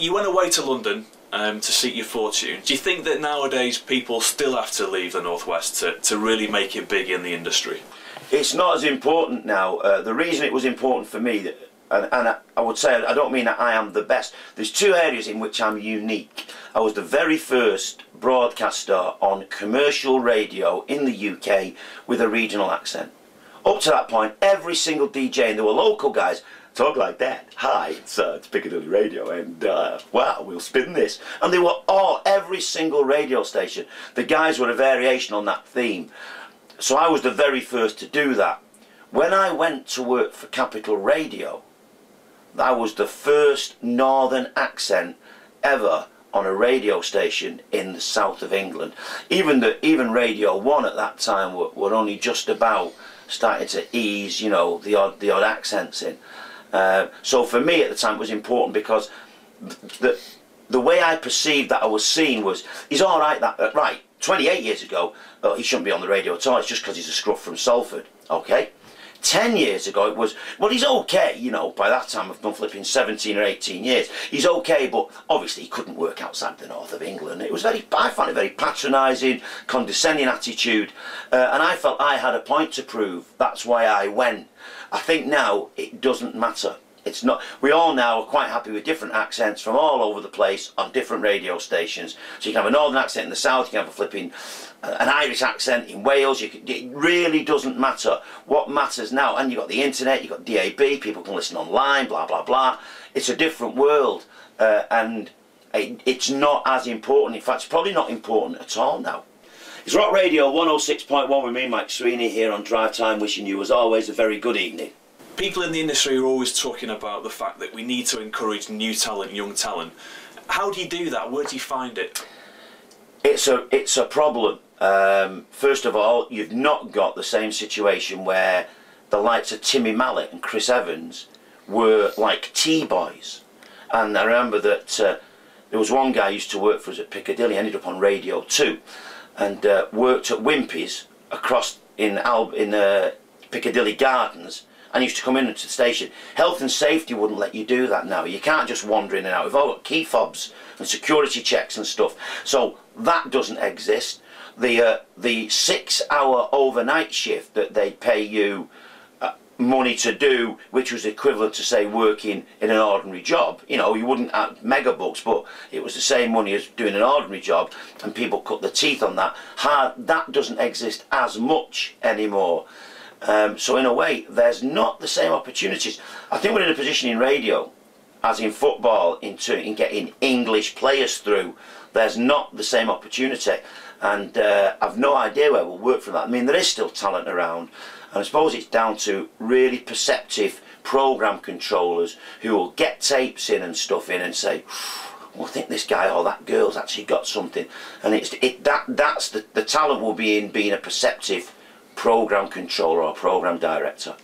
You went away to London to seek your fortune. Do you think that nowadays people still have to leave the Northwest to really make it big in the industry? It's not as important now. The reason it was important for me, and I would say, I don't mean that I am the best. There's two areas in which I'm unique. I was the very first broadcaster on commercial radio in the UK with a regional accent. Up to that point, every single DJ, and there were local guys, talk like that. Hi, it's Piccadilly Radio, and wow, we'll spin this. And they were every single radio station. The guys were a variation on that theme. So I was the very first to do that. When I went to work for Capital Radio, that was the first northern accent ever on a radio station in the south of England. Even Radio 1 at that time were only just about starting to ease, you know, the odd accents in. So for me at the time it was important because the way I perceived that I was seen was, he's all right, right, 28 years ago, he shouldn't be on the radio at all, it's just because he's a scruff from Salford, okay? 10 years ago it was, well, he's okay, you know, by that time I've done flipping 17 or 18 years, he's okay, but obviously he couldn't work outside the north of England. It was I found it very patronising, condescending attitude, and I felt I had a point to prove. That's why I went. I think now it doesn't matter. It's not. We all now are quite happy with different accents from all over the place on different radio stations. So you can have a northern accent in the south, you can have a flipping an Irish accent in Wales. It really doesn't matter. What matters now, and you've got the internet, you've got DAB, people can listen online, blah blah blah. It's a different world, and it's not as important. In fact, it's probably not important at all now. It's Rock Radio 106.1 with me, Mike Sweeney, here on Drive Time, wishing you as always a very good evening. People in the industry are always talking about the fact that we need to encourage new talent, young talent. How do you do that? Where do you find it? It's a problem. First of all, you've not got the same situation where the likes of Timmy Mallet and Chris Evans were like T-boys. And I remember that there was one guy who used to work for us at Piccadilly, ended up on Radio 2, and worked at Wimpy's across in Piccadilly Gardens, and used to come into the station. Health and safety wouldn't let you do that now. You can't just wander in and out. We've all got key fobs and security checks and stuff. So that doesn't exist. The 6-hour overnight shift that they pay you money to do, which was equivalent to, say, working in an ordinary job. You know, you wouldn't have megabucks, but it was the same money as doing an ordinary job, and people cut their teeth on that. That doesn't exist as much anymore. So in a way, there's not the same opportunities. I think we're in a position in radio, as in football, in getting English players through. There's not the same opportunity, and I've no idea where we'll work from that. I mean, there is still talent around, and I suppose it's down to really perceptive programme controllers who will get tapes in and stuff in and say, well, I think this guy or that girl's actually got something, and that's the talent will be in being a perceptive programme controller or programme director.